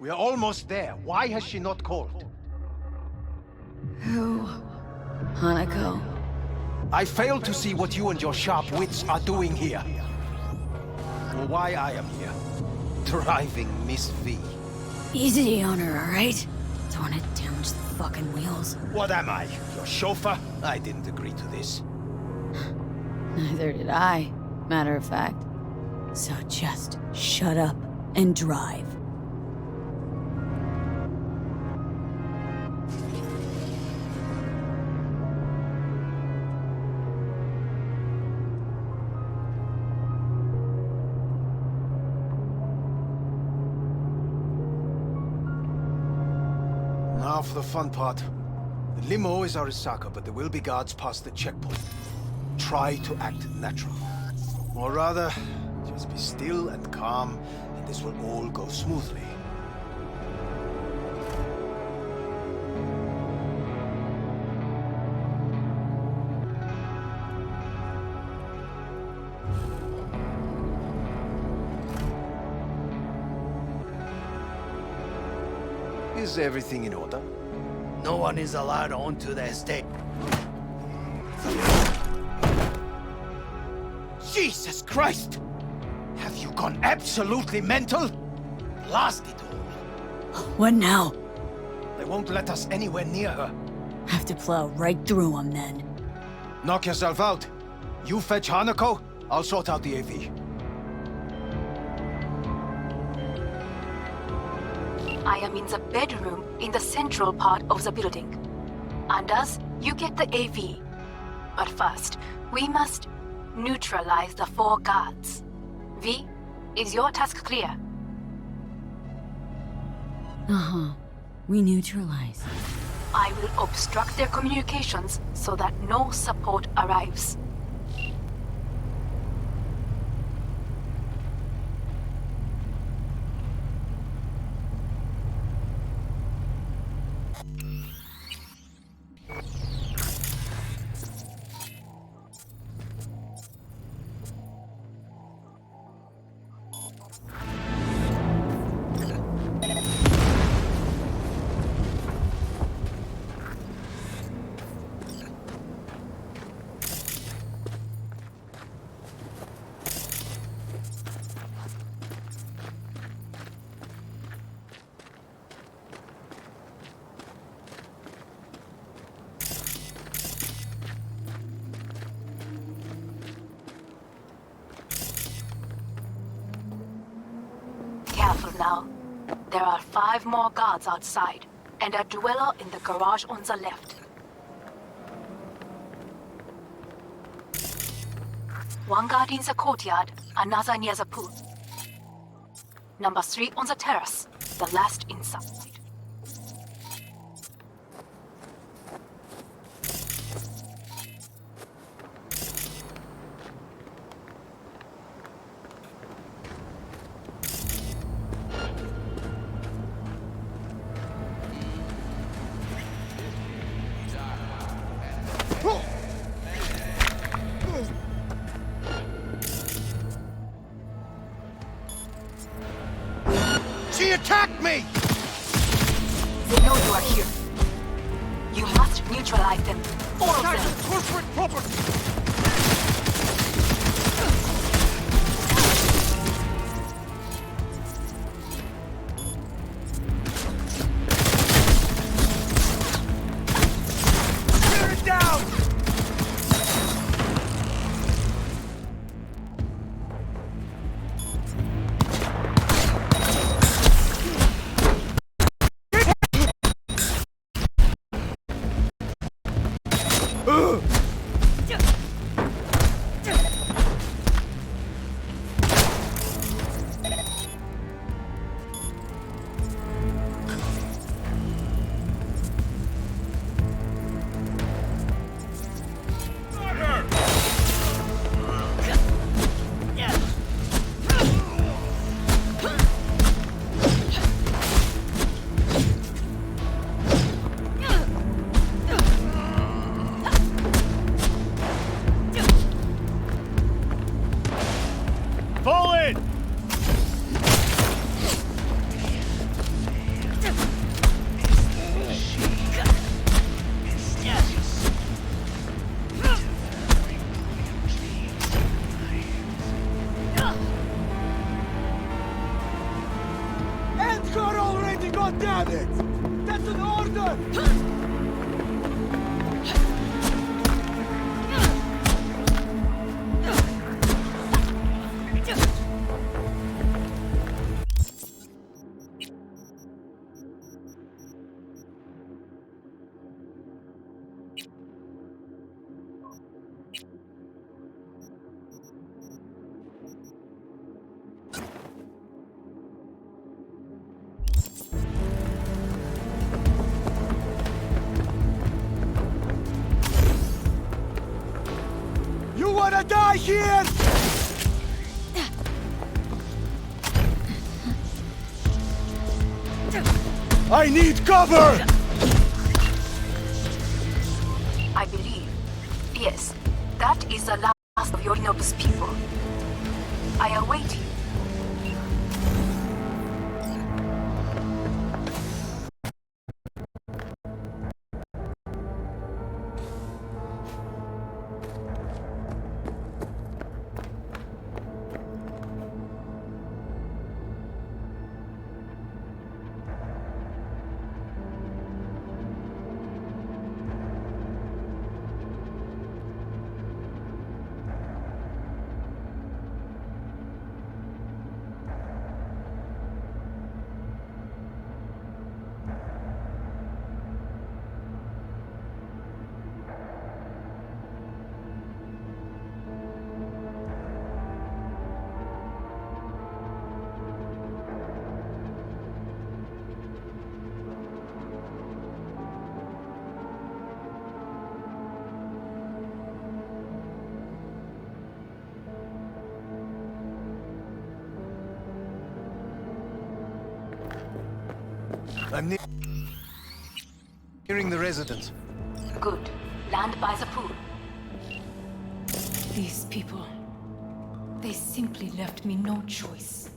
We are almost there. Why has she not called? Who? Hanako? I fail to see what you and your sharp wits are doing here. Or why I am here. Driving Miss V. Easy on her, alright? Don't wanna damage the fucking wheels. What am I? Your chauffeur? I didn't agree to this. Neither did I, matter of fact. So just shut up and drive. Now for the fun part. The limo is Arisaka, but there will be guards past the checkpoint. Try to act natural. Or rather, just be still and calm, and this will all go smoothly. Is everything in order? No one is allowed onto the estate. Jesus Christ! Have you gone absolutely mental? Blast it all. What now? They won't let us anywhere near her. Have to plow right through them then. Knock yourself out. You fetch Hanako, I'll sort out the AV. I am in the bedroom in the central part of the building. Anders, you get the AV. But first, we must neutralize the 4 guards. V, is your task clear? Uh-huh. We neutralize. I will obstruct their communications so that no support arrives. Careful now. There are 5 more guards outside, and a dweller in the garage on the left. 1 guard in the courtyard, another near the pool. Number 3 on the terrace, the last inside. She attacked me! They know you are here. You must neutralize them. All of them. Corporate property! Tear it down! God damn it! That's an order! You wanna die here? I need cover! I believe. Yes, that is the last of Yorinobu's people. I await you. I'm nearing the residence. Good. Land by the pool. These people, they simply left me no choice.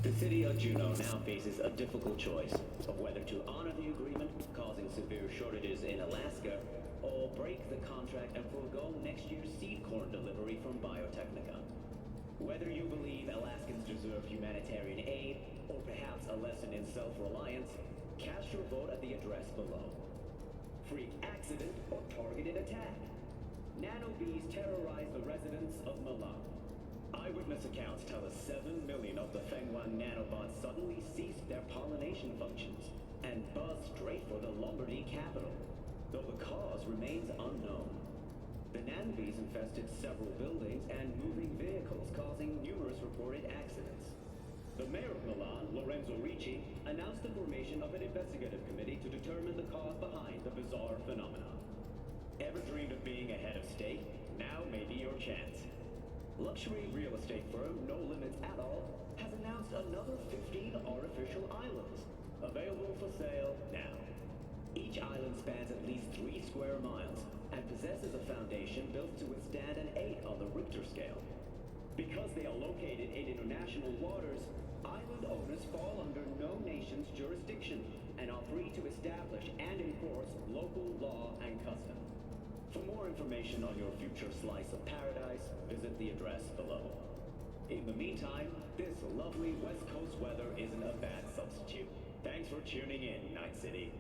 The city of Juneau now faces a difficult choice. of whether to honor the agreement, causing severe shortages in Alaska, or break the contract and forego next year's seed corn delivery from Biotechnica. Whether you believe Alaskans deserve humanitarian aid, or perhaps a lesson in self-reliance, cast your vote at the address below. Freak accident or targeted attack. Nanobees terrorize the residents of Milan. Eyewitness accounts tell us 7 million of the Fenghuan nanobots suddenly ceased their pollination functions and buzzed straight for the Lombardy capital, though the cause remains unknown. The nanobees infested several buildings and moving vehicles, causing numerous reported accidents. The mayor of Milan, Lorenzo Ricci, announced the formation of an investigative committee to determine the cause behind the bizarre phenomenon. Ever dreamed of being a head of state? Now may be your chance. Luxury real estate firm No Limits at All has announced another 15 artificial islands, available for sale now. Each island spans at least 3 square miles and possesses a foundation built to withstand an 8 on the Richter scale. Because they are located in international waters, island owners fall under no nation's jurisdiction and are free to establish and enforce local law and custom. For more information on your future slice of paradise, visit the address below. In the meantime, this lovely West Coast weather isn't a bad substitute. Thanks for tuning in, Night City.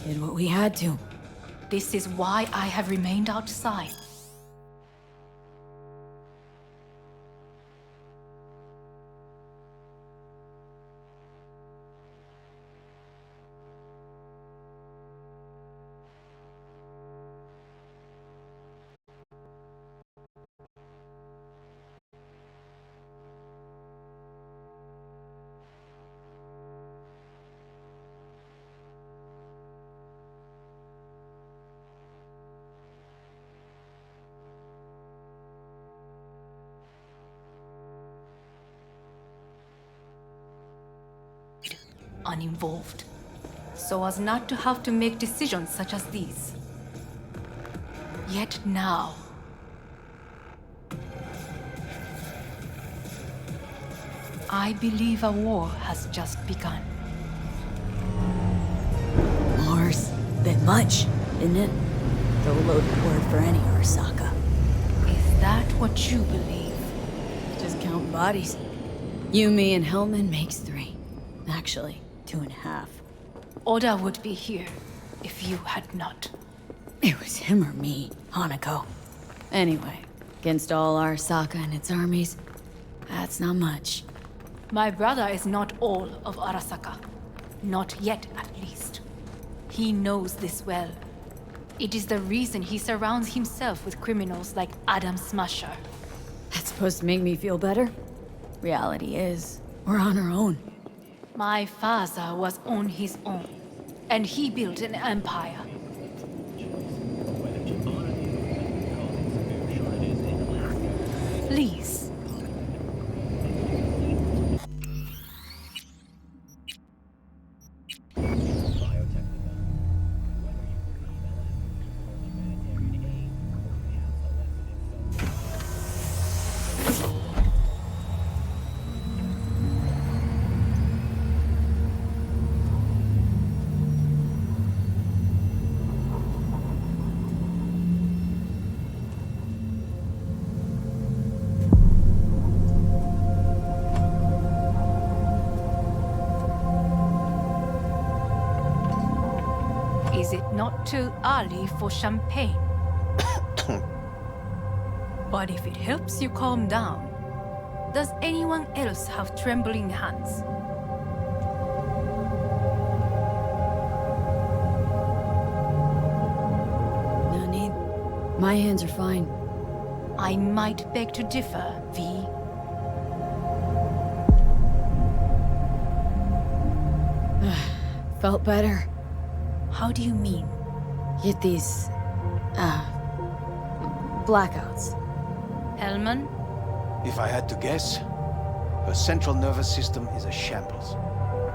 Did what we had to. This is why I have remained outside. Uninvolved, so as not to have to make decisions such as these. Yet now, I believe a war has just begun. Mars, bit much, isn't it? The loaded word for any Arasaka. Is that what you believe? Just count bodies. You, me, and Hellman makes 3. Actually, 2.5. Oda would be here if you had not. It was him or me, Hanako. Anyway, against all Arasaka and its armies, that's not much. My brother is not all of Arasaka. Not yet, at least. He knows this well. It is the reason he surrounds himself with criminals like Adam Smasher. That's supposed to make me feel better? Reality is, we're on our own. My father was on his own, and he built an empire. Please. Too early for champagne. But if it helps you calm down, does anyone else have trembling hands? No need. My hands are fine. I might beg to differ, V. Felt better. How do you mean? Get these... blackouts. Hellman? If I had to guess, her central nervous system is a shambles.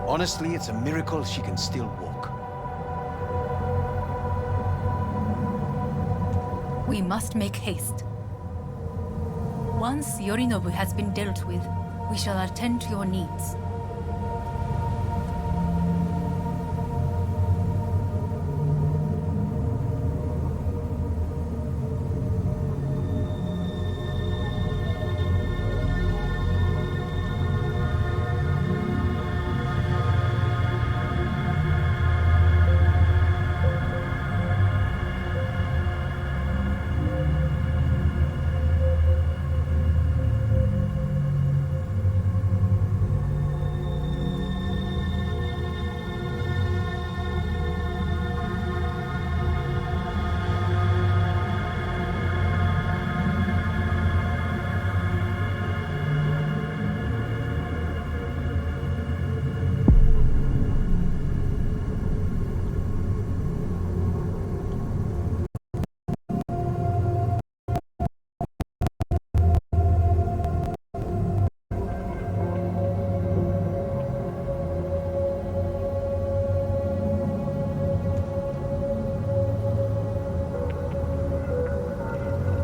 Honestly, it's a miracle she can still walk. We must make haste. Once Yorinobu has been dealt with, we shall attend to your needs.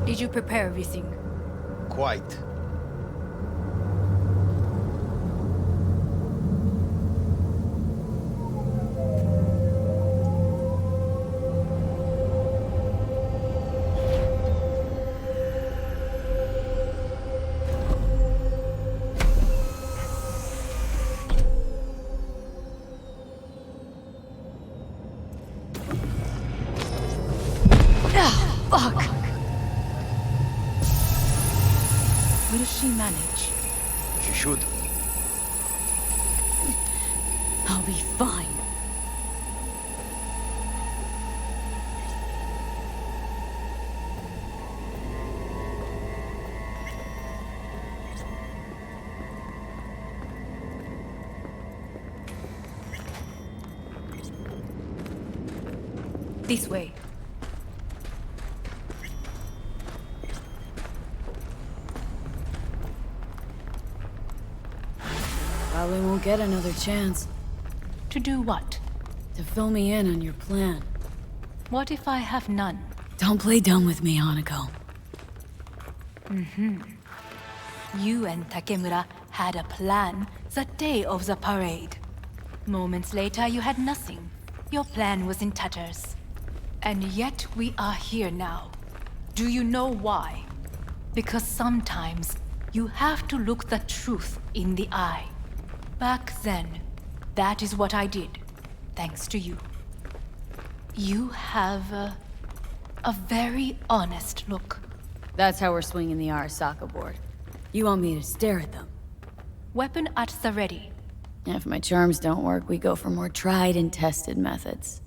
Did you prepare everything? Quite. Fuck! Will she manage? She should. I'll be fine. This way. Probably won't get another chance To do what? to fill me in on your plan. What if I have none? Don't play dumb with me, Hanako. You and Takemura had a plan the day of the parade. Moments later, you had nothing. Your plan was in tatters. And yet we are here now. Do you know why? Because sometimes you have to look the truth in the eye. Back then, that is what I did, thanks to you. You have a very honest look. That's how we're swinging the Arasaka board. You want me to stare at them? Weapon at the ready. If my charms don't work, we go for more tried and tested methods.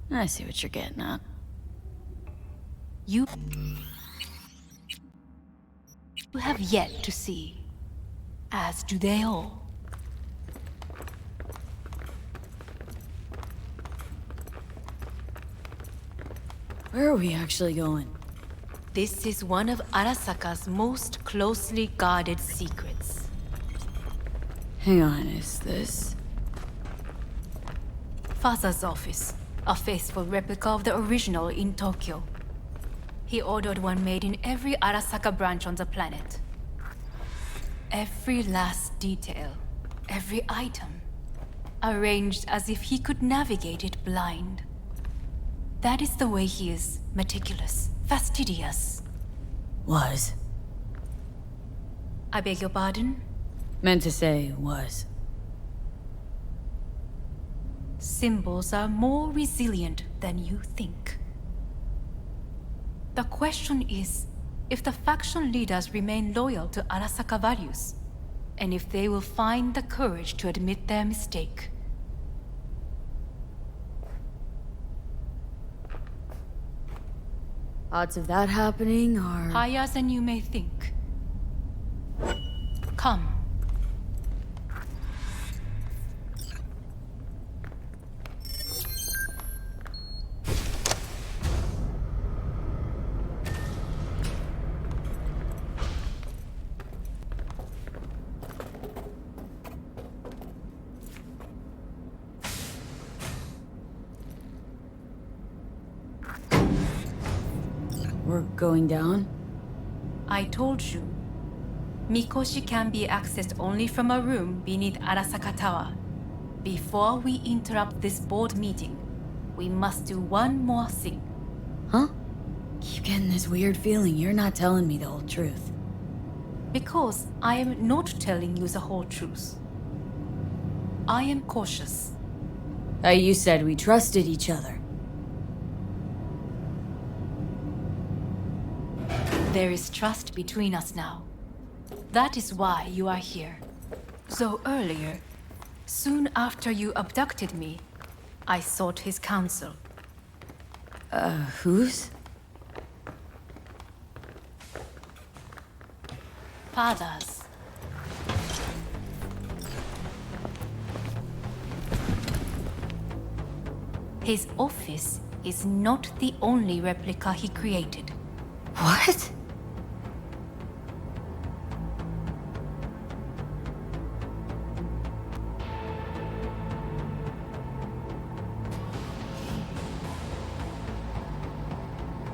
I see what you're getting at. You have yet to see, as do they all. Where are we actually going? This is one of Arasaka's most closely guarded secrets. Hang on, is this... Father's office, a faithful replica of the original in Tokyo. He ordered one made in every Arasaka branch on the planet. Every last detail, every item, arranged as if he could navigate it blind. That is the way he is, meticulous, fastidious. was. I beg your pardon? Meant to say was. Symbols are more resilient than you think. The question is if the faction leaders remain loyal to Arasaka values, and if they will find the courage to admit their mistake. Odds of that happening are... Higher than you may think. Come. We're going down? I told you. Mikoshi can be accessed only from a room beneath Arasaka Tower. Before we interrupt this board meeting, we must do one more thing. Huh? Keep getting this weird feeling you're not telling me the whole truth. Because I am not telling you the whole truth. I am cautious. You said we trusted each other. There is trust between us now. That is why you are here. So earlier, soon after you abducted me, I sought his counsel. Whose? Father's. His office is not the only replica he created. What?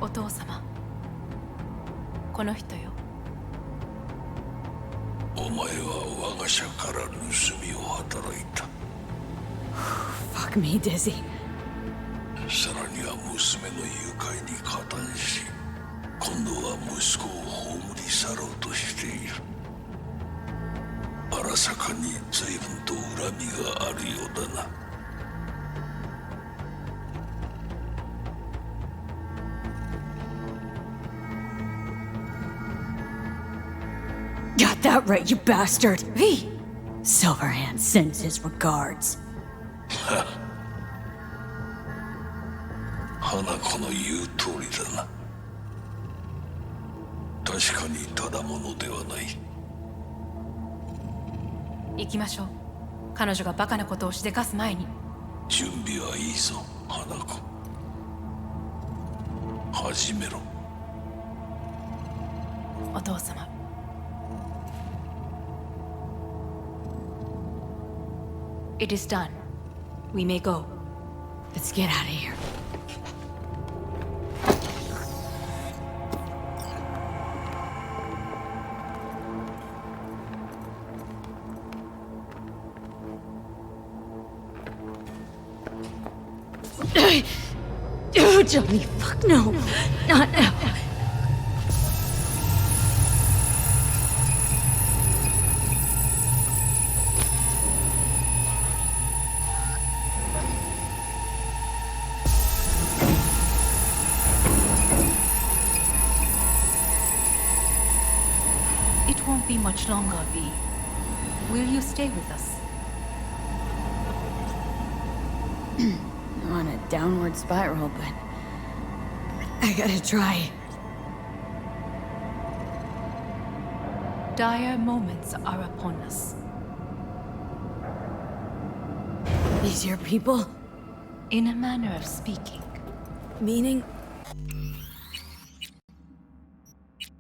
O父様、この人よ。お前は我が社から盗みを働いた。Fuck me, Dizzy. さらには娘の誘拐に加担し、今度は息子を葬り去ろうとしている。荒坂に随分と恨みがあるようだな。Got that right, you bastard! V! Silverhand sends his regards. 花子の言う通りだな。確かにただものではない。行きましょう。彼女がバカなことをしでかす前に。準備はいいぞ、花子。始めろ。お父様。It is done. We may go. Let's get out of here. Oh, Johnny, fuck no. Not now. It won't be much longer, V. Will you stay with us? I'm on a downward spiral, but I gotta try. Dire moments are upon us. These your people? In a manner of speaking. Meaning?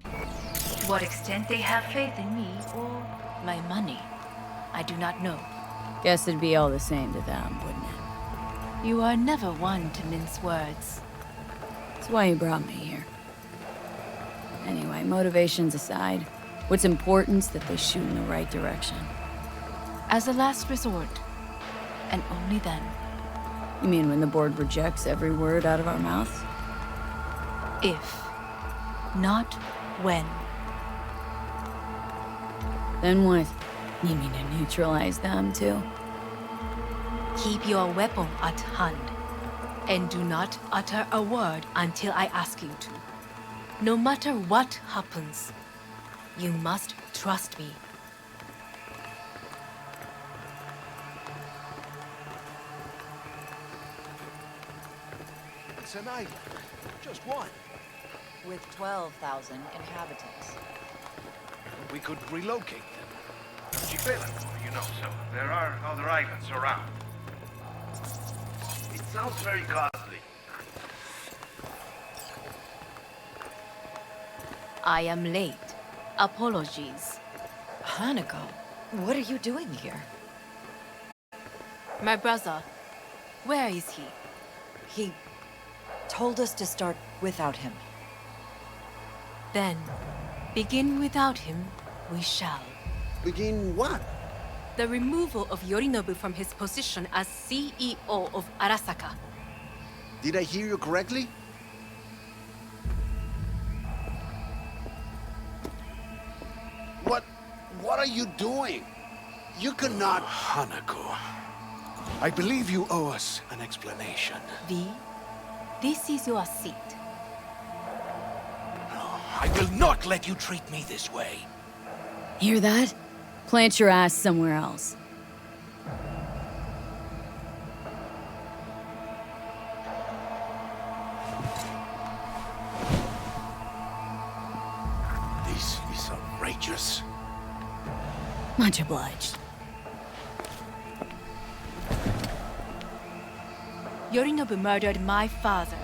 To what extent they have faith in me or my money, I do not know. Guess it'd be all the same to them, wouldn't it? You are never one to mince words. That's why you brought me here. Anyway, motivations aside, what's important's that they shoot in the right direction. As a last resort, and only then. You mean when the board rejects every word out of our mouths? If, not when. Then what? You mean to neutralize them, too? Keep your weapon at hand, and do not utter a word until I ask you to. No matter what happens, you must trust me. It's an island. Just one. With 12,000 inhabitants. We could relocate them. You know, so there are other islands around. It sounds very costly. I am late. Apologies. Hanako, what are you doing here? My brother, where is he? He told us to start without him. Then, begin without him, we shall. Begin what? The removal of Yorinobu from his position as CEO of Arasaka. Did I hear you correctly? What are you doing? You cannot... Hanako, I believe you owe us an explanation. V, this is your seat. I will not let you treat me this way. Hear that? Plant your ass somewhere else. This is outrageous. Much obliged. Yorinobu murdered my father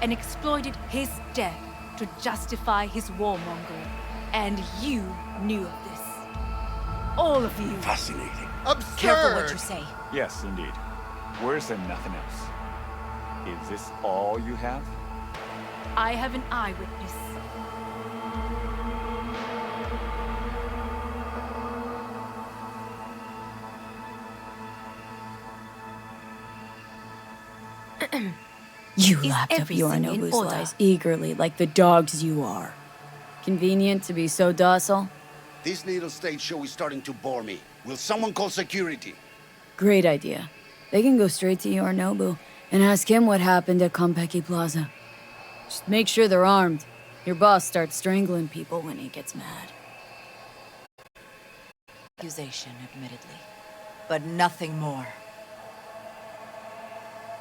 and exploited his death to justify his warmongering. And you knew of this. All of you. Fascinating. Careful what you say. Yes, indeed. Worse than nothing else. Is this all you have? I have an eyewitness. You Is lapped up everything in Yorinobu's order? lies eagerly, like the dogs you are. Convenient to be so docile? This little stage show is starting to bore me. Will someone call security? Great idea. They can go straight to Yorinobu and ask him what happened at Konpeki Plaza. Just make sure they're armed. Your boss starts strangling people when he gets mad. Accusation, admittedly. But nothing more.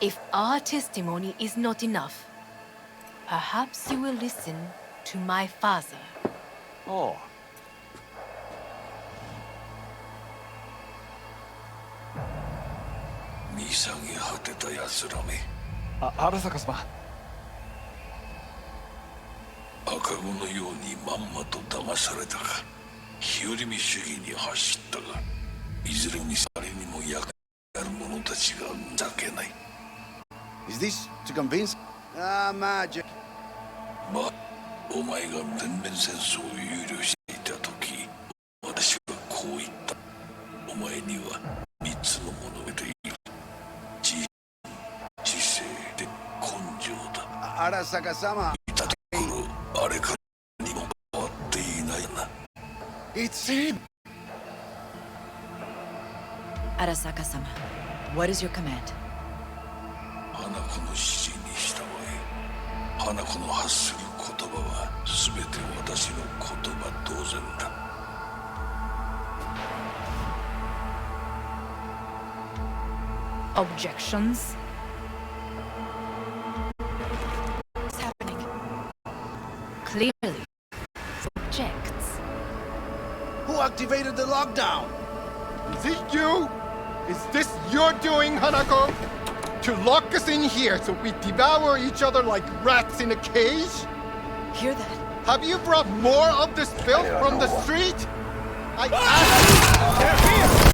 If our testimony is not enough, perhaps you will listen to my father. Oh. Arasaka様。赤子のようにまんまと騙されたか。日和見主義に走ったが、いずれにせあれにも役に立る者たちが情けない。Is this to convince? Ah, magic. まあ、お前が全面戦争を憂慮していた時、私はこう言った。お前には三つのものがいる。自信、知性で根性だ。Arasaka-sama. いたところ、あれからにも変わっていないな。It's him! Arasaka-sama, what is your command? 花子の指示に従え、花子の発する言葉は全て私の言葉同然だ。Objections? What's happening? Clearly. Objects. Who activated the lockdown? Is it you? Is this your doing, Hanako? To lock us in here so we devour each other like rats in a cage? Hear that? Have you brought more of this filth from the street? I asked you! They're here!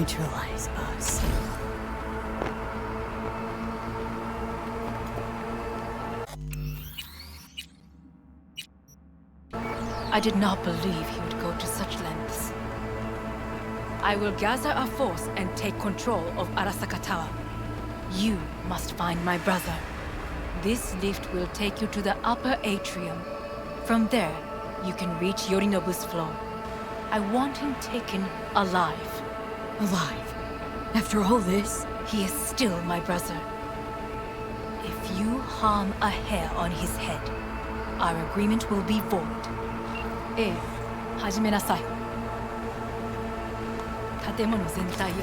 neutralize us. I did not believe he would go to such lengths. I will gather a force and take control of Arasaka Tower. You must find my brother. This lift will take you to the upper atrium. From there, you can reach Yorinobu's floor. I want him taken alive. Alive? After all this? He is still my brother. If you harm a hair on his head, our agreement will be void. 始めなさい。建物全体を。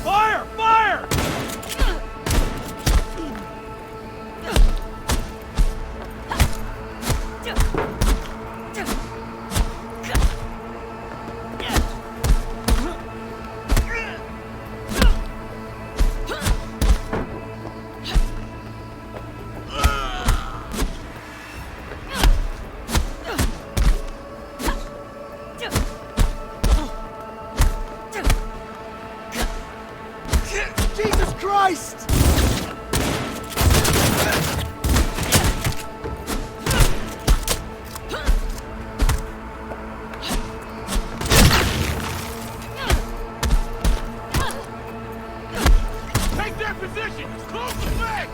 Fire! Fire! Jesus Christ! Take their position! Close the back!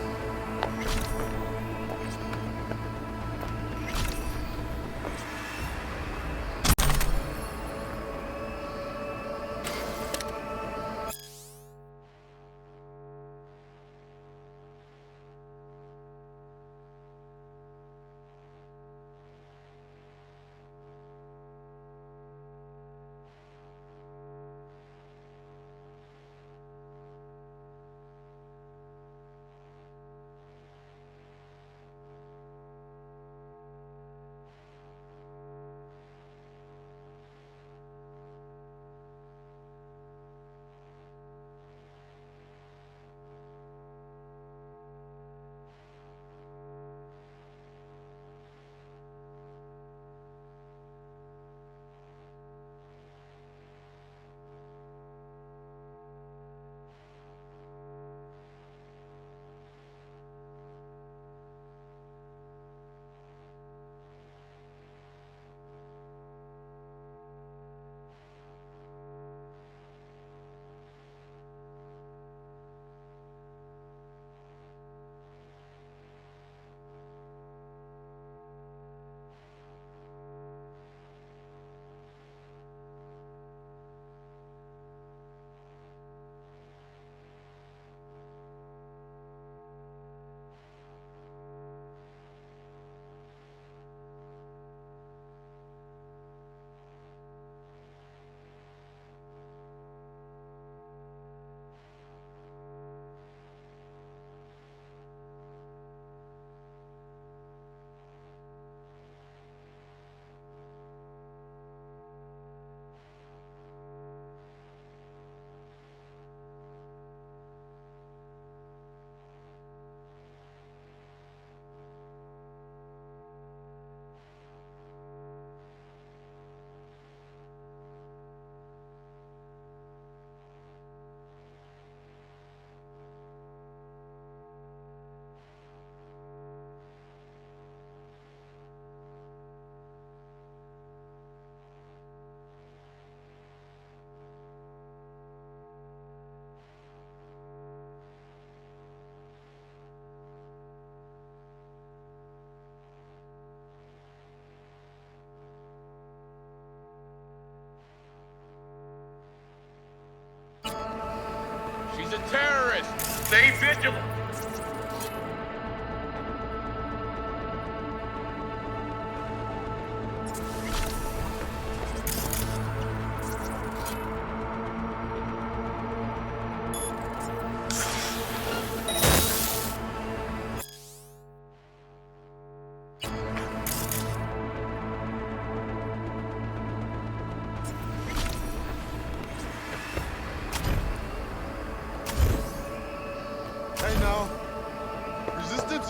She's a terrorist! Stay vigilant!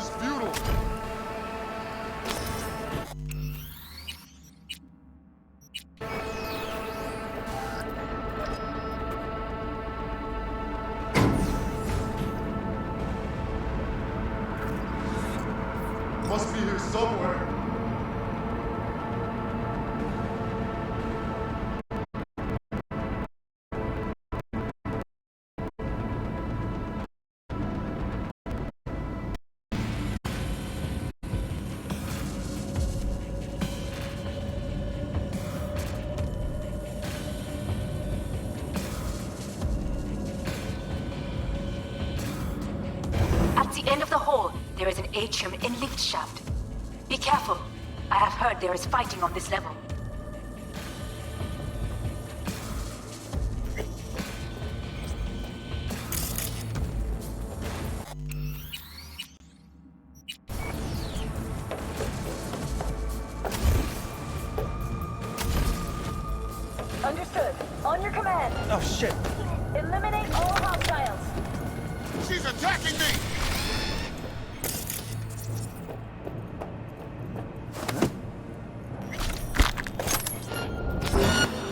is futile. Must be here somewhere. At the end of the hall, there is an atrium and lift shaft. Be careful. I have heard there is fighting on this level. Understood. On your command. Oh, shit. Eliminate all hostiles. She's attacking me!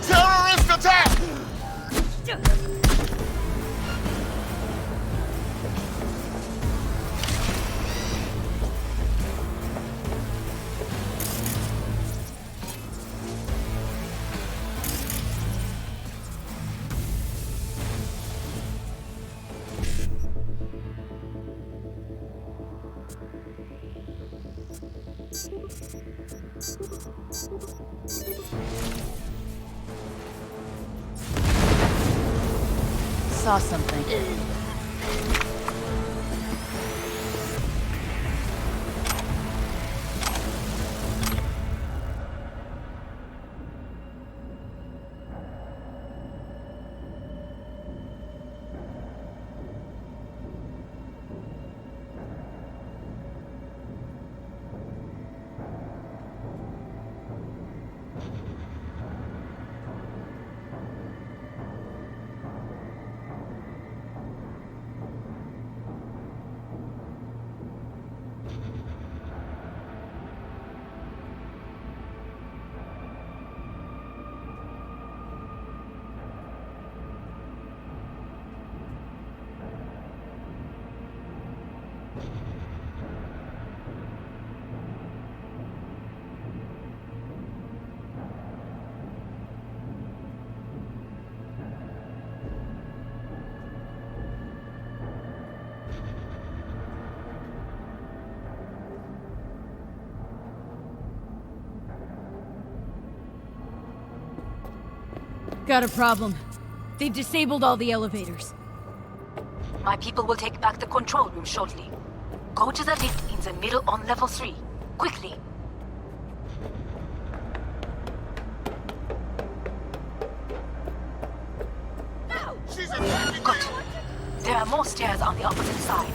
Terrorist attack! Saw something. Got a problem. They've disabled all the elevators. My people will take back the control room shortly. Go to the lift in the middle on level 3. Quickly. She's attacking Good. me! There are more stairs on the opposite side.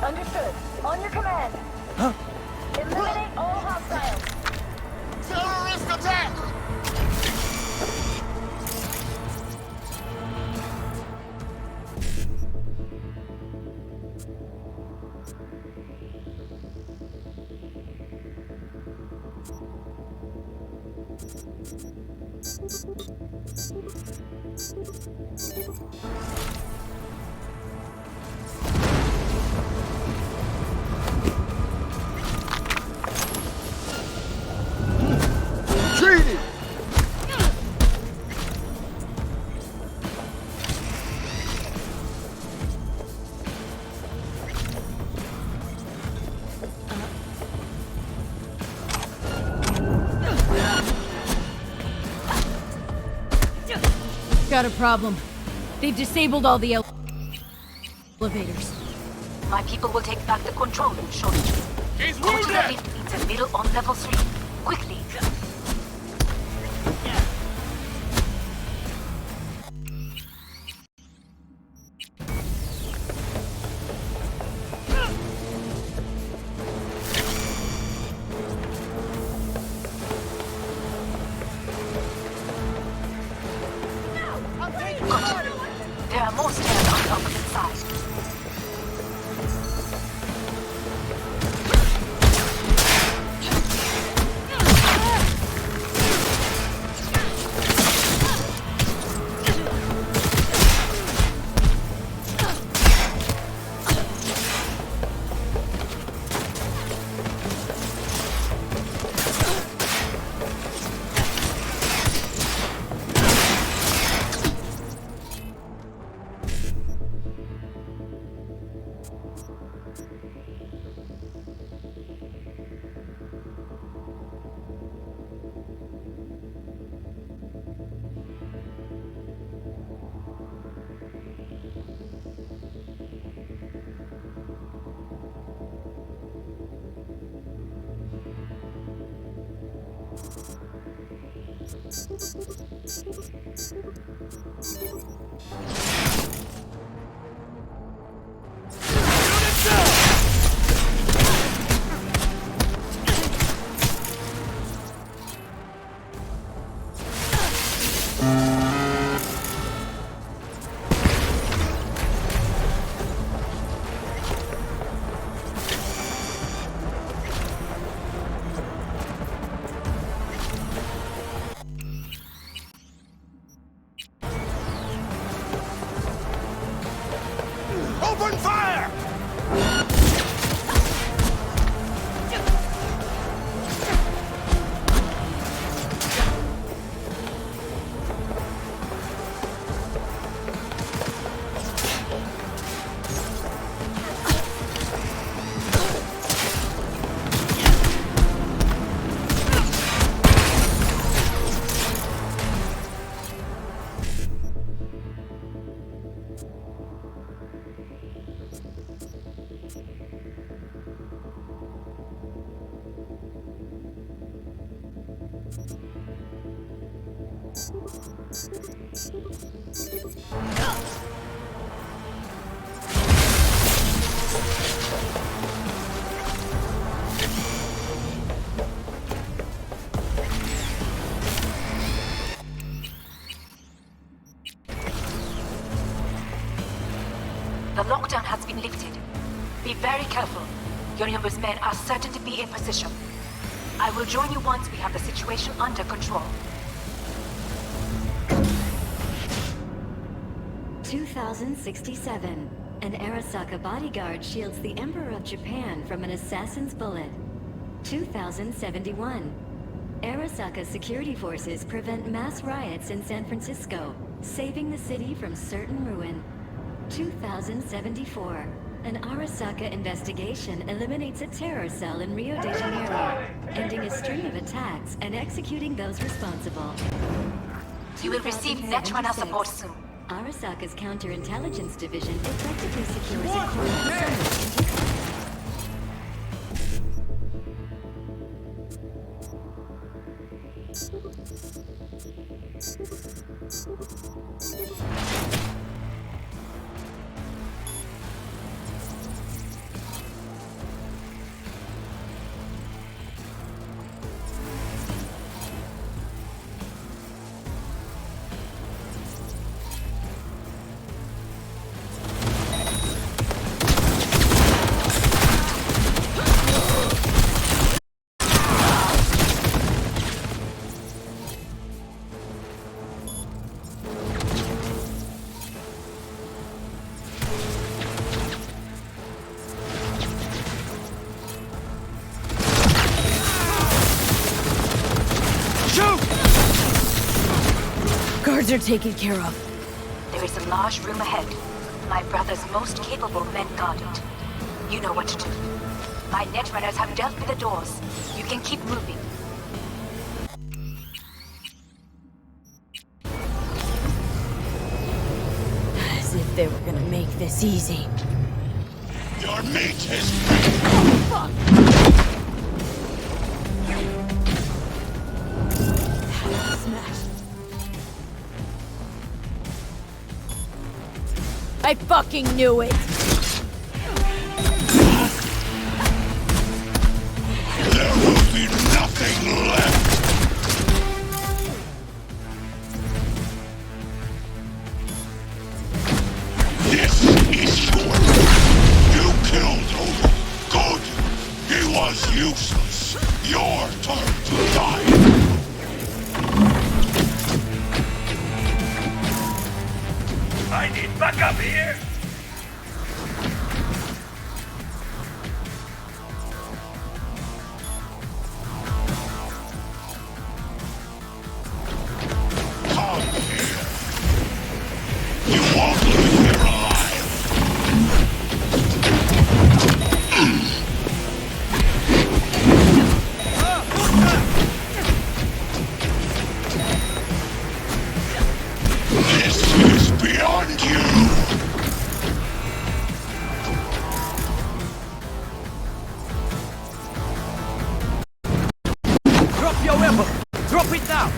Understood. On your command. Huh? Eliminate all hostiles. Terrorist attack! got a problem. They've disabled all the elevators. My people will take back the control room shortly. He's Go to the wounded! lift in the middle on level 3. Quickly. Good. There are more stairs on the opposite side. Open fire! The lockdown has been lifted. Be very careful. Yorinobu's men are certain to be in position. I will join you once we have the situation under control. 2067. An Arasaka bodyguard shields the Emperor of Japan from an assassin's bullet. 2071. Arasaka security forces prevent mass riots in San Francisco, saving the city from certain ruin. 2074. An Arasaka investigation eliminates a terror cell in Rio de Janeiro, ending a string of attacks and executing those responsible. You will receive Netrunner support soon. Arasaka's counterintelligence division effectively secures a corner. Guards are taken care of. There is a large room ahead. My brother's most capable men guard it. You know what to do. My netrunners have dealt with the doors. You can keep moving. they were gonna make this easy. Your meat is Fuck! Smash. I fucking knew it! There will be nothing left. This is your... You killed Odin. Good. He was useless. Your turn to die. I need backup here. Come here. You won't leave here alive. This is beyond you. Drop your weapon! Drop it now!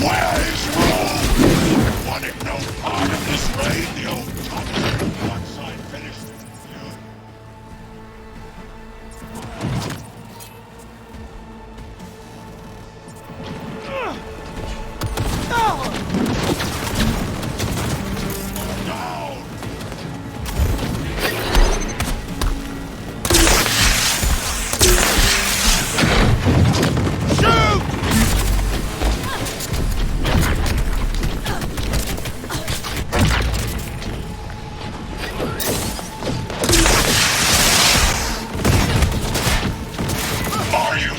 Where is Rome? Wanted no part of this raid, the old fucker. Once I finished you. Down! Are you?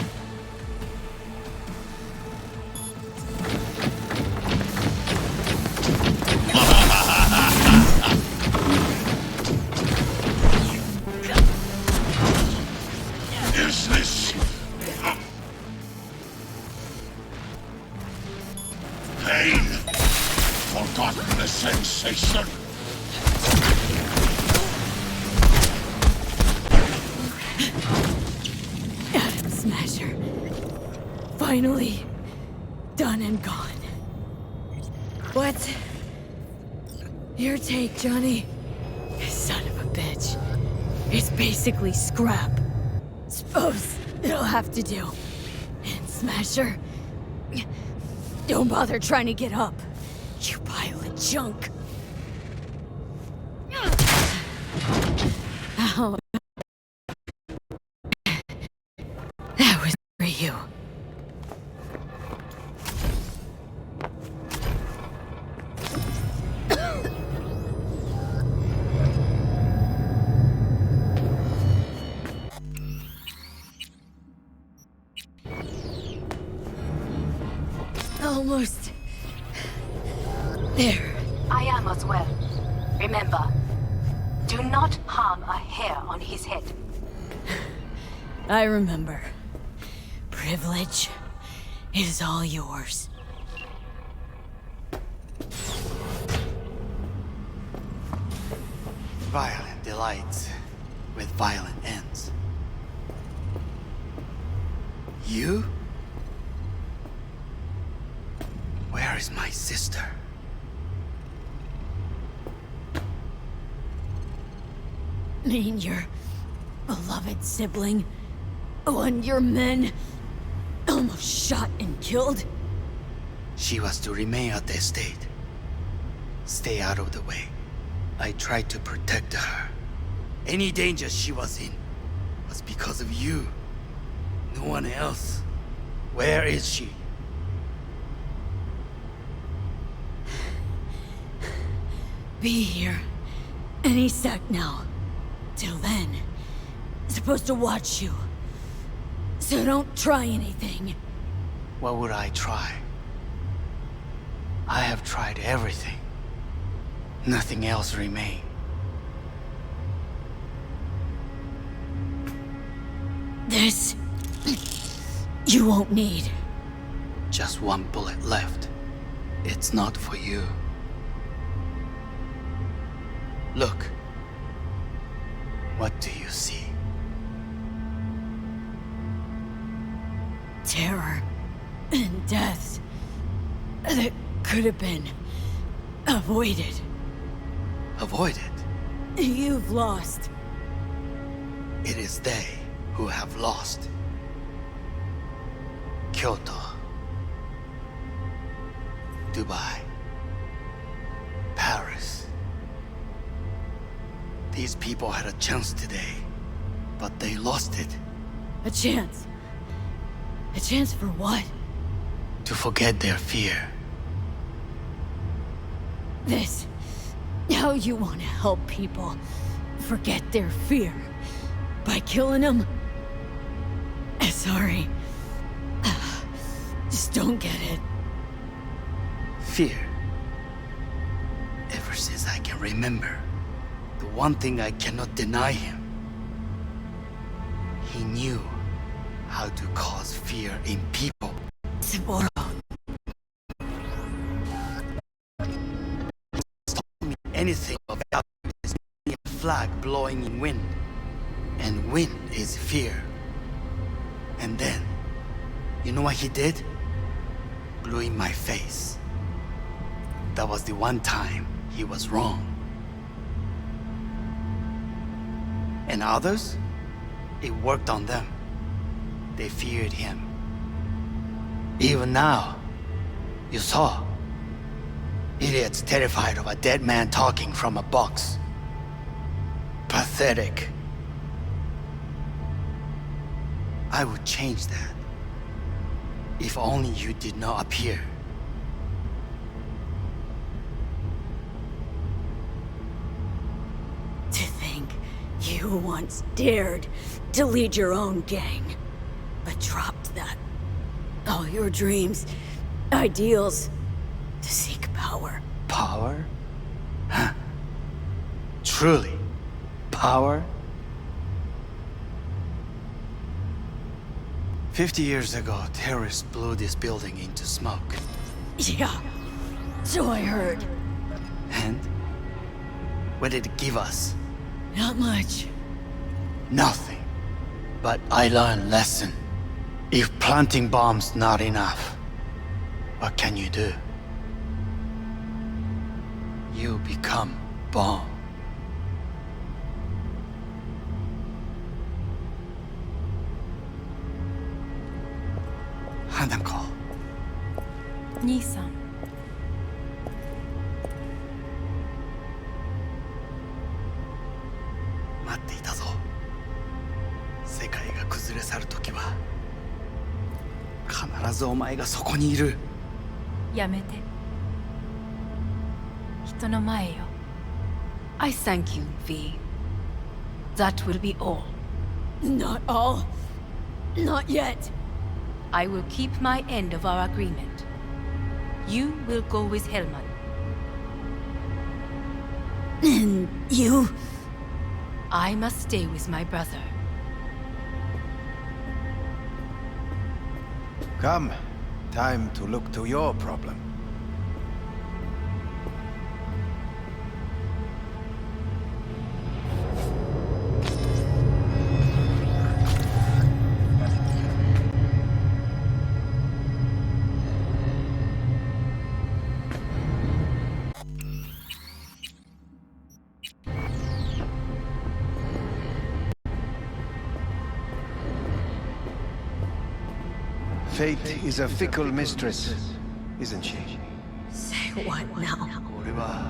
Is this pain? Forgotten the sensation? Atom Smasher. Finally. Done and gone. What? Your take, Johnny? Son of a bitch. It's basically scrap. Suppose it'll have to do. And Smasher, don't bother trying to get up. You pile of junk. Ow. That was for you. Almost. There. I am as well. Remember, do not harm a hair on his head. I remember. Privilege is all yours. Violent delights with violent ends. You? Where is my sister? Mean your beloved sibling? One your men almost shot and killed? She was to remain at the estate. Stay out of the way. I tried to protect her. Any danger she was in was because of you. No one else. Where is she? be here any sec now. Till then, supposed to watch you. So don't try anything. What would I try? I have tried everything. Nothing else remains. This... you won't need. Just one bullet left. It's not for you. Look. What do you see? Terror and death that could have been avoided. Avoided? You've lost. It is they who have lost. Kyoto. Dubai. Paris. These people had a chance today, but they lost it. A chance? A chance for what? To forget their fear. This... how you want to help people forget their fear? By killing them? Sorry. Just don't get it. Fear. Ever since I can remember, the one thing I cannot deny him. He knew how to cause fear in people. Saburo. Told me anything about is a flag blowing in wind. And wind is fear. And then, you know what he did? Blew in my face. That was the one time he was wrong. And others? It worked on them. They feared him. Even now, you saw. Idiots terrified of a dead man talking from a box. Pathetic. I would change that. If only you did not appear. To think you once dared to lead your own gang, but dropped that. All your dreams, ideals, to seek power. Power? Huh. Truly, power? 50 years ago, terrorists blew this building into smoke. Yeah, so I heard. And? What did it give us? Not much. Nothing. But I learned lesson. If planting bombs not enough, what can you do? You become bomb. Hanako. 兄さん。待っていたぞ。世界が崩れ去る時は必ずお前がそこにいる。やめて。人の前よ。I thank you, V. That will be all. Not all. Not yet. I will keep my end of our agreement. You will go with Hellman. And you? I must stay with my brother. Come. Time to look to your problem. Fate is a fickle mistress, isn't she? Say what now?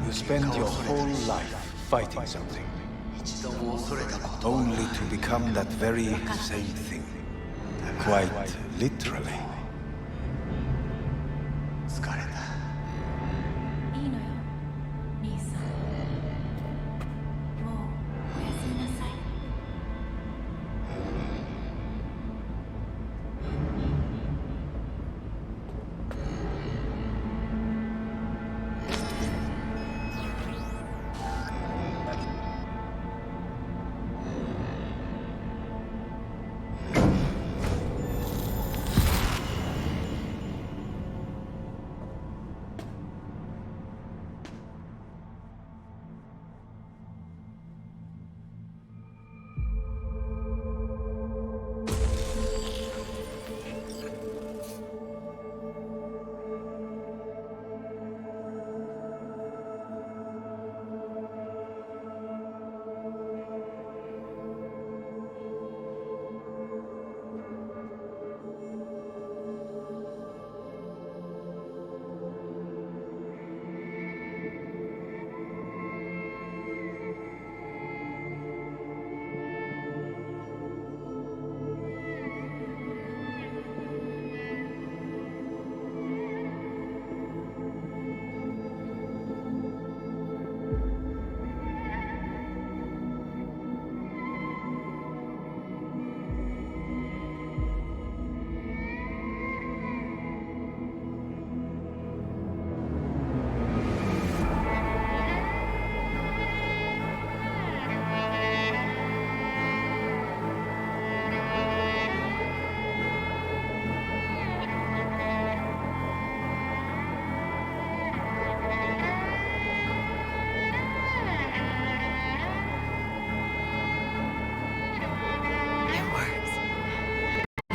You spend your whole life fighting something, only to become that very same thing. Quite literally. いいのよ、兄さん。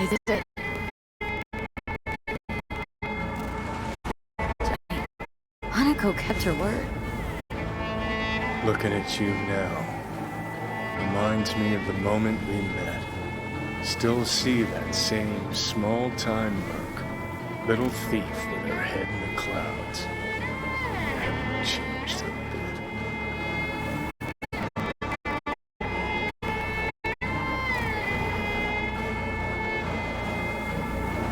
Is it? Hanako kept her word. Looking at you now reminds me of the moment we met. Still see that same small-time merc, little thief with her head in the clouds. Haven't changed a bit.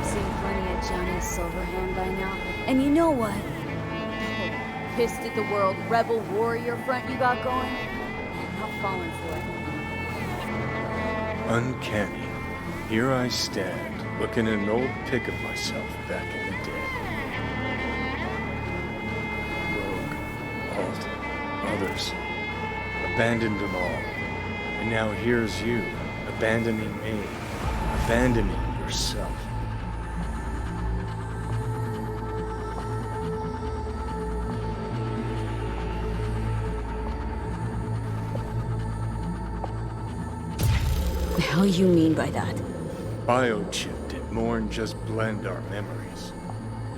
Seen plenty of Johnny's Silverhand by now. And you know what? Pissed at the world rebel warrior front you got going? I'm not falling for it. Uncanny. Here I stand, looking at an old pic of myself back in the day. Rogue, Alt, others. Abandoned them all. And now here's you, abandoning me, abandoning yourself. The hell you mean by that? Biochip did more than just blend our memories.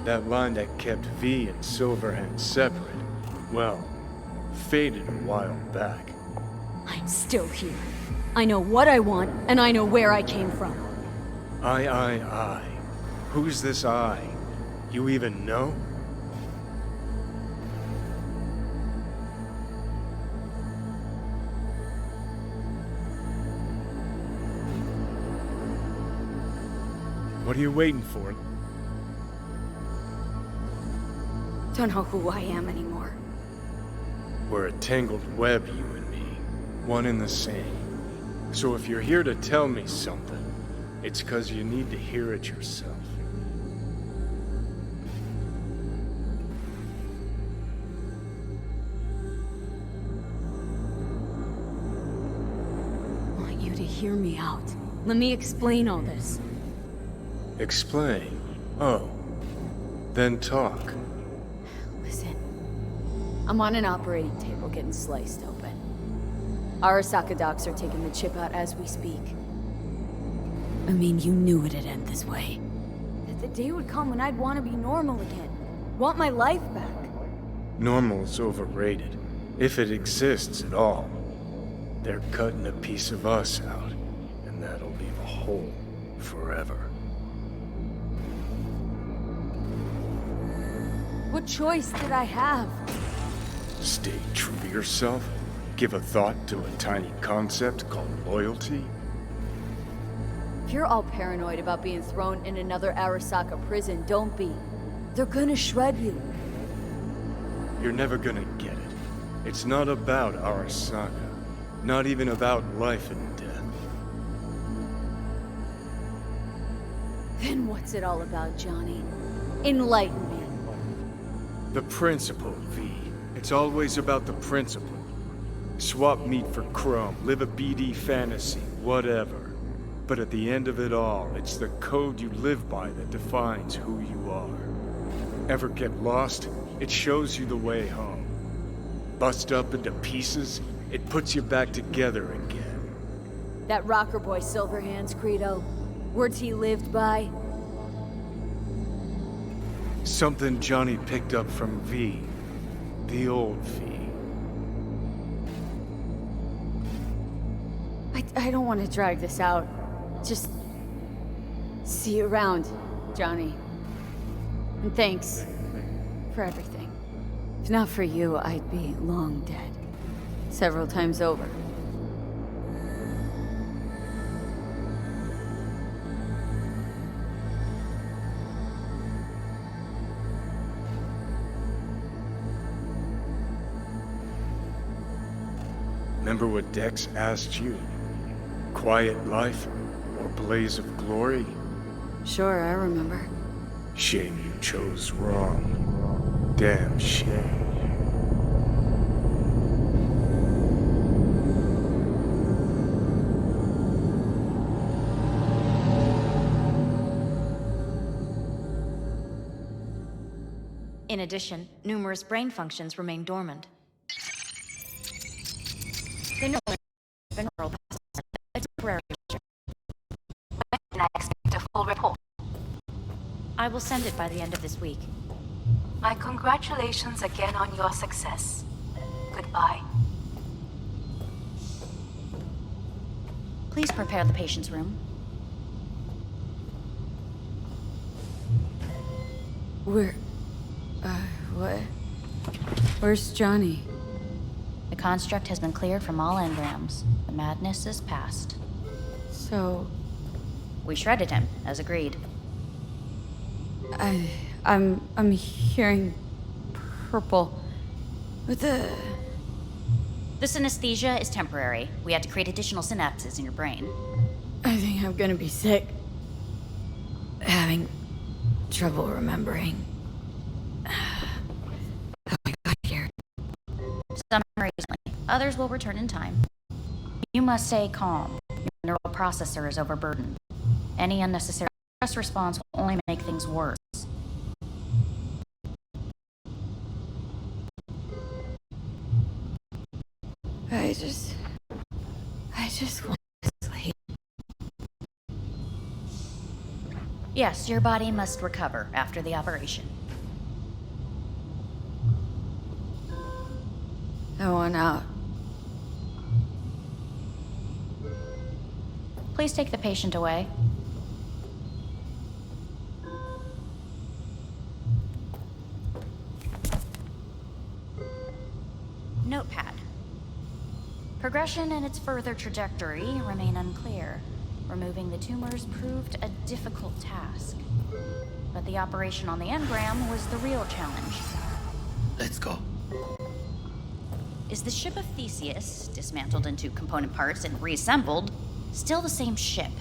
That line that kept V and Silverhand separate, well, faded a while back. I'm still here. I know what I want, and I know where I came from. I. Who's this I? You even know? What are you waiting for? Don't know who I am anymore. We're a tangled web, you and me. One and the same. So if you're here to tell me something, it's 'cause you need to hear it yourself. I want you to hear me out. Let me explain all this. Explain? Oh. Then talk. Listen. I'm on an operating table getting sliced open. Arasaka docs are taking the chip out as we speak. I mean, you knew it'd end this way. That the day would come when I'd want to be normal again. Want my life back. Normal's overrated. If it exists at all. They're cutting a piece of us out, and that'll leave a hole forever. What choice did I have? Stay true to yourself? Give a thought to a tiny concept called loyalty? If you're all paranoid about being thrown in another Arasaka prison, don't be. They're gonna shred you. You're never gonna get it. It's not about Arasaka. Not even about life and death. Then what's it all about, Johnny? Enlighten me. The principle, V. It's always about the principle. Swap meat for chrome, live a BD fantasy, whatever. But at the end of it all, it's the code you live by that defines who you are. Ever get lost? It shows you the way home. Bust up into pieces? It puts you back together again. That rocker boy Silverhand's credo. Words he lived by. Something Johnny picked up from V. The old V. I don't want to drag this out. Just... see you around, Johnny. And thanks for everything. If not for you, I'd be long dead. Several times over. Remember what Dex asked you? Quiet life or blaze of glory? Sure, I remember. Shame you chose wrong. Damn shame. In addition, numerous brain functions remain dormant. They know it's a temporary issue. When I expect to I will send it by the end of this week. My congratulations again on your success. Goodbye. Please prepare the patient's room. What? Where's Johnny? The construct has been cleared from all engrams. The madness is past. So... We shredded him, as agreed. I'm hearing purple. What the... The synesthesia is temporary. We had to create additional synapses in your brain. I think I'm gonna be sick. Having trouble remembering. How I got here. Some recently. Others will return in time. You must stay calm. Your neural processor is overburdened. Any unnecessary stress response will only make things worse. I just want to sleep. Yes, your body must recover after the operation. I want out. Please take the patient away. Notepad. Progression and its further trajectory remain unclear. Removing the tumors proved a difficult task. But the operation on the engram was the real challenge. Let's go. Is the ship of Theseus, dismantled into component parts and reassembled, still the same ship?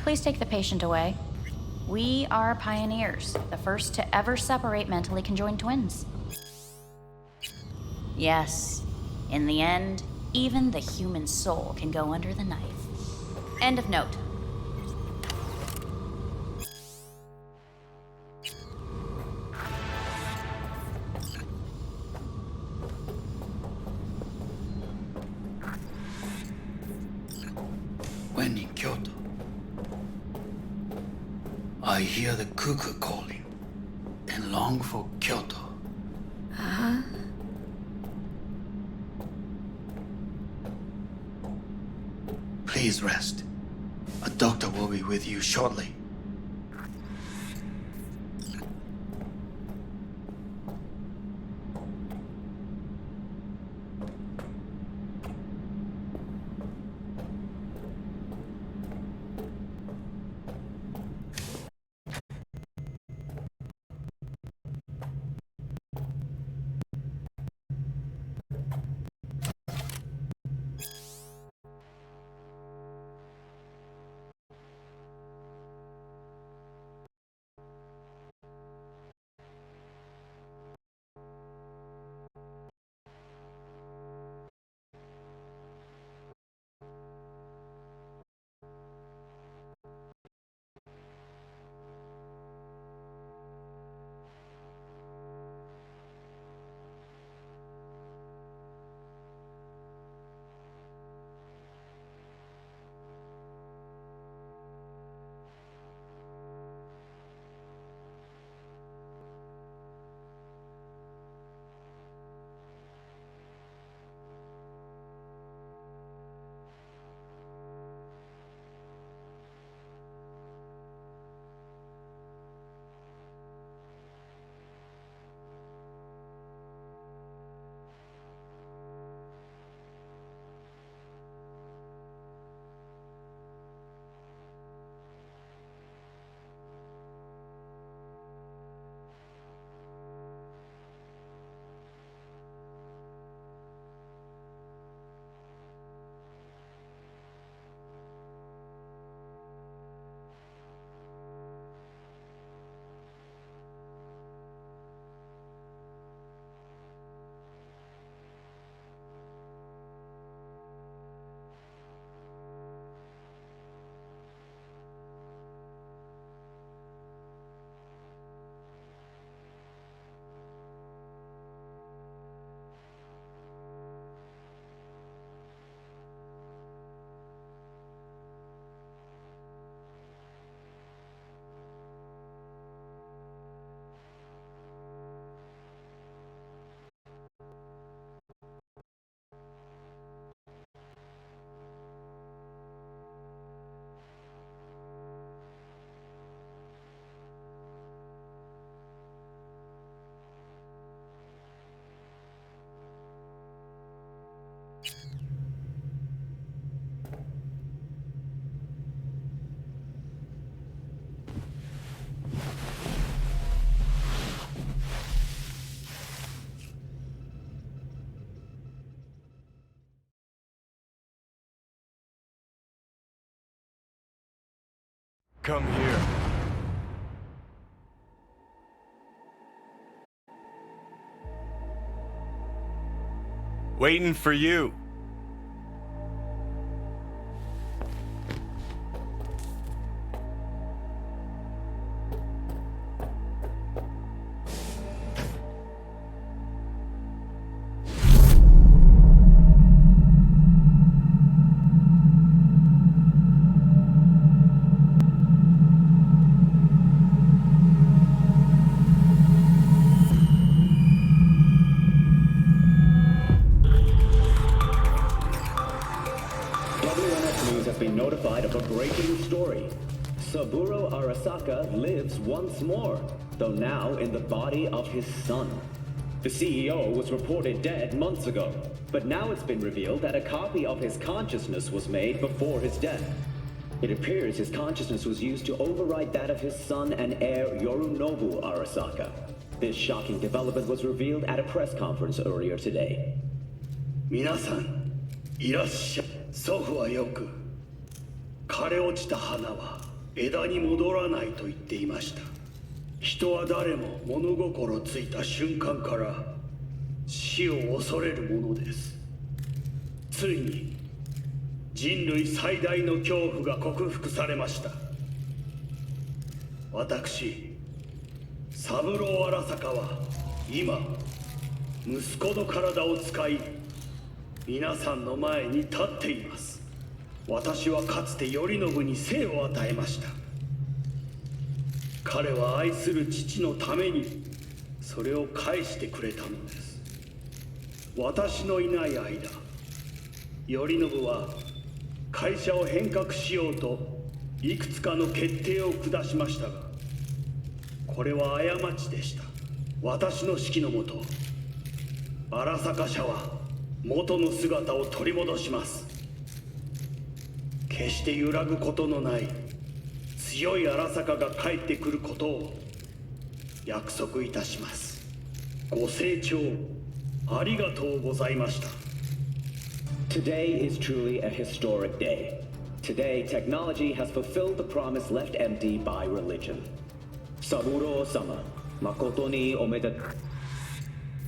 Please take the patient away. We are pioneers, the first to ever separate mentally conjoined twins. Yes, in the end, even the human soul can go under the knife. End of note. When in Kyoto, I hear the cuckoo calling and long for Kyoto. Huh? Please rest. A doctor will be with you shortly. come here. Waiting for you. WNF News has been notified of a breaking story. Saburo Arasaka lives once more, though now in the body of his son. The CEO was reported dead months ago, but now it's been revealed that a copy of his consciousness was made before his death. It appears his consciousness was used to override that of his son and heir Yorinobu Arasaka. This shocking development was revealed at a press conference earlier today. 皆さん、いらっしゃい。祖父はよく、枯れ落ちた花は枝に戻らないと言っていました。人は誰も物心ついた瞬間から死を恐れるものです。ついに人類最大の恐怖が克服されました。私、三郎荒坂は今、息子の体を使い、皆さんの前に立っています。私はかつて頼信に生を与えました。彼は愛する父のためにそれを返してくれたのです。私のいない間、頼信は会社を変革しようといくつかの決定を下しましたが、これは過ちでした。私の指揮のもと、荒坂社は元の姿を取り戻します。決して揺らぐことのない強い荒坂が帰ってくることを約束いたします。ご清聴ありがとうございました。 Today is truly a historic day. Today, technology has fulfilled the promise left empty by religion. Saburo-sama, makoto ni omedetou.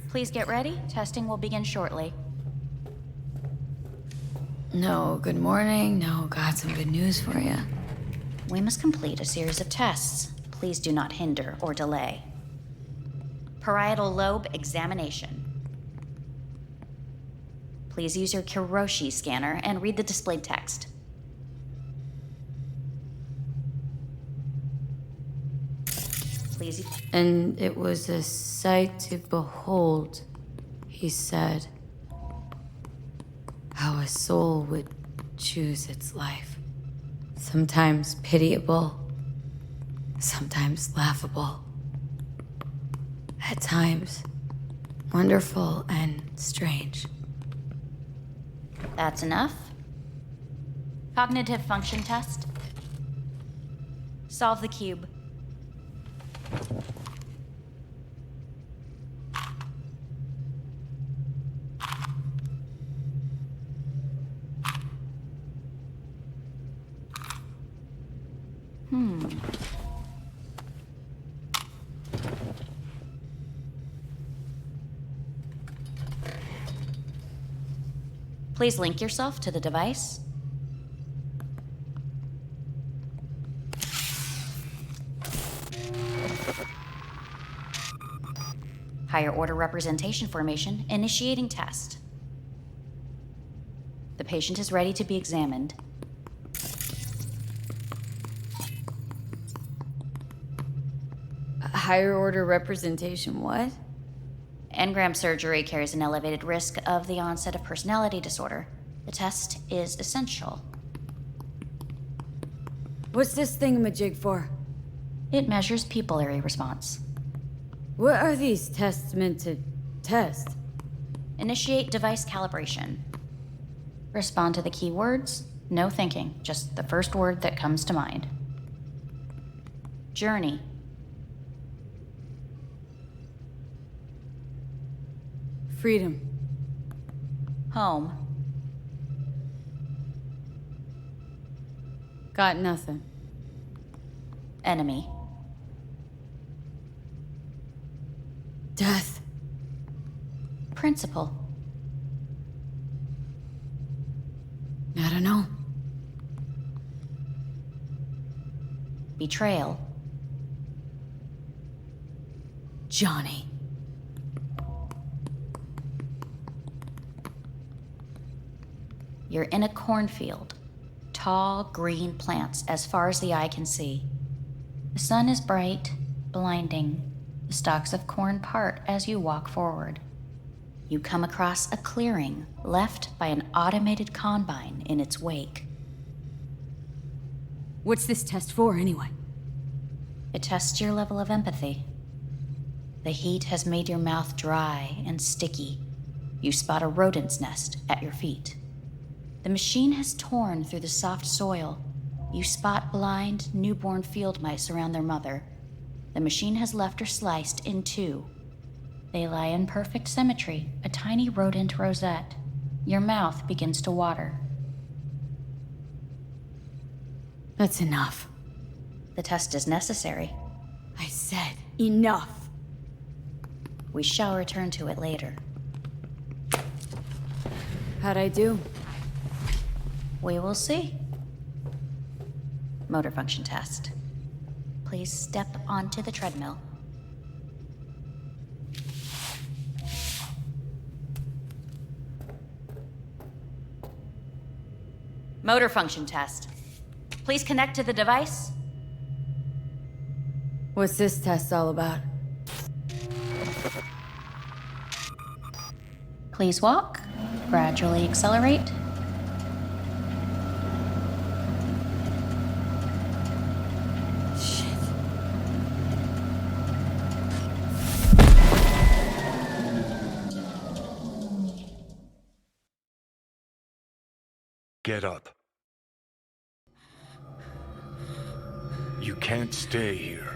Please get ready. Testing will begin shortly. No, good morning. No, got some good news for you. We must complete a series of tests. Please do not hinder or delay. Parietal lobe examination. Please use your Kiroshi scanner and read the displayed text. Please. And it was a sight to behold, he said. How a soul would choose its life. Sometimes pitiable, sometimes laughable. At times, wonderful and strange. That's enough. Cognitive function test. Solve the cube. Please link yourself to the device. Higher order representation formation, initiating test. The patient is ready to be examined. Higher order representation, what? Engram surgery carries an elevated risk of the onset of personality disorder. The test is essential. What's this thingamajig for? It measures pupillary response. What are these tests meant to test? Initiate device calibration. Respond to the keywords. No thinking, just the first word that comes to mind. Journey. Freedom. Home. Got nothing. Enemy. Death. Principle. I don't know. Betrayal. Johnny. You're in a cornfield. Tall, green plants as far as the eye can see. The sun is bright, blinding. The stalks of corn part as you walk forward. You come across a clearing left by an automated combine in its wake. What's this test for, anyway? It tests your level of empathy. The heat has made your mouth dry and sticky. You spot a rodent's nest at your feet. The machine has torn through the soft soil. You spot blind, newborn field mice around their mother. The machine has left her sliced in two. They lie in perfect symmetry, a tiny rodent rosette. Your mouth begins to water. That's enough. The test is necessary. I said enough. We shall return to it later. How'd I do? We will see. Motor function test. Please step onto the treadmill. Motor function test. Please connect to the device. What's this test all about? Please walk. Gradually accelerate. Get up. You can't stay here.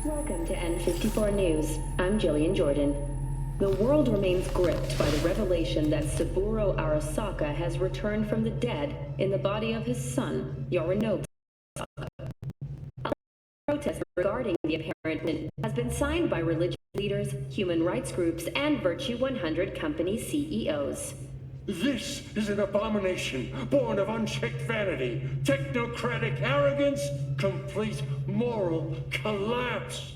Welcome to N54 News. I'm Jillian Jordan. The world remains gripped by the revelation that Saburo Arasaka has returned from the dead in the body of his son, Yorinobu Arasaka. A protest regarding the apparent has been signed by religious leaders, human rights groups, and Virtue 100 company CEOs. This is an abomination born of unchecked vanity, technocratic arrogance, complete moral collapse.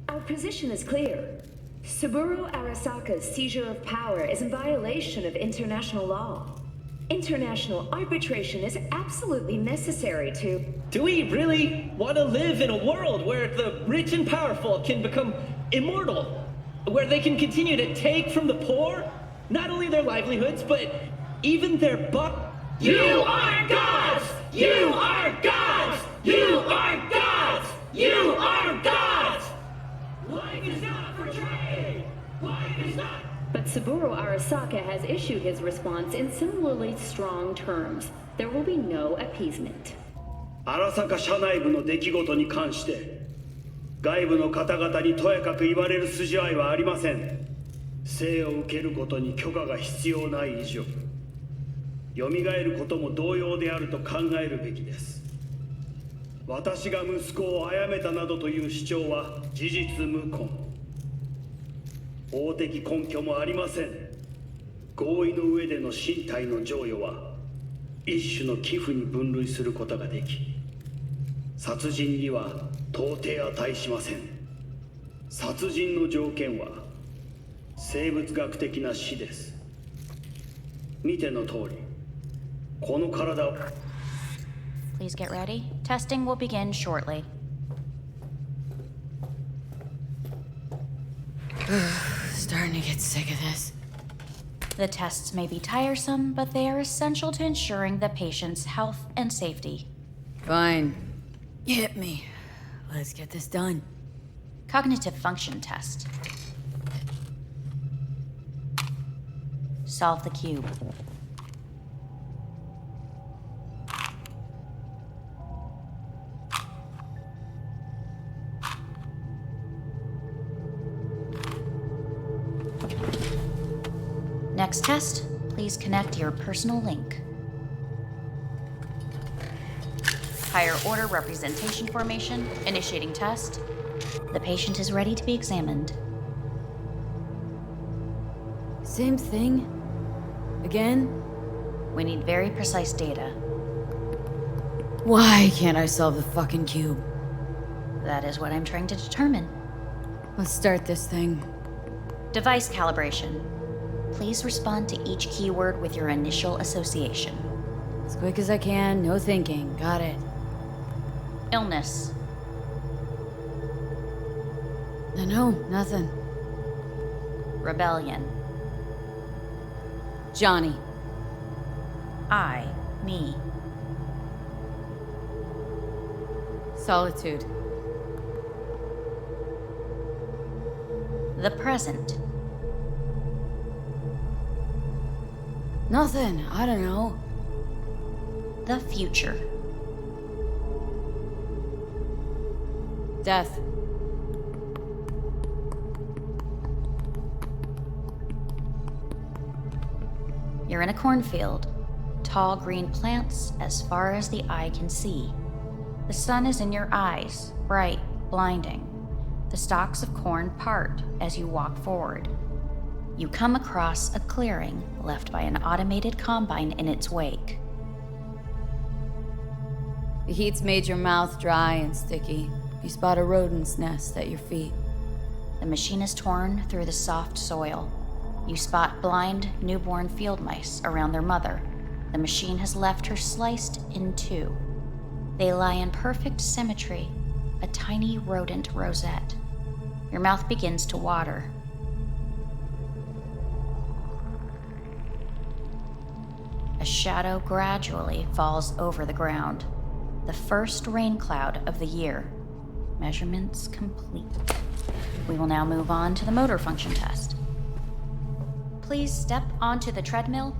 Our position is clear. Saburo Arasaka's seizure of power is in violation of international law. International arbitration is absolutely necessary to... Do we really want to live in a world where the rich and powerful can become immortal? Where they can continue to take from the poor? Not only their livelihoods, but even their You are gods! You are gods! You are gods! You are gods! Life is not for trade! Life is not... But Saburo Arasaka has issued his response in similarly strong terms. There will be no appeasement. 荒坂社内部の出来事に関して外部の方々にとやかく言われる筋合いはありません。生を受けることに許可が必要ない以上、蘇ることも同様であると考えるべきです。私が息子を殺めたなどという主張は事実無根。法的根拠もありません。合意の上での身体の贈与は一種の寄付に分類することができ、殺人には到底値しません。殺人の条件は生物学的な死です。見ての通り、この体を。 Please get ready. Testing will begin shortly. Starting to get sick of this. The tests may be tiresome, but they are essential to ensuring the patient's health and safety. Fine. Hit me. Let's get this done. Cognitive function test. Solve the cube. Next test, please connect your personal link. Higher order representation formation, initiating test. The patient is ready to be examined. Same thing? Again? We need very precise data. Why can't I solve the fucking cube? That is what I'm trying to determine. Let's start this thing. Device calibration. Please respond to each keyword with your initial association. As quick as I can, no thinking. Got it. Illness. No, nothing. Rebellion. Johnny. I, me. Solitude. The present. Nothing. I don't know. The future. Death. You're in a cornfield. Tall green plants as far as the eye can see. The sun is in your eyes, bright, blinding. The stalks of corn part as you walk forward. You come across a clearing left by an automated combine in its wake. The heat's made your mouth dry and sticky. You spot a rodent's nest at your feet. The machine is torn through the soft soil. You spot blind, newborn field mice around their mother. The machine has left her sliced in two. They lie in perfect symmetry, a tiny rodent rosette. Your mouth begins to water. A shadow gradually falls over the ground. The first rain cloud of the year. Measurements complete. We will now move on to the motor function test. Please step onto the treadmill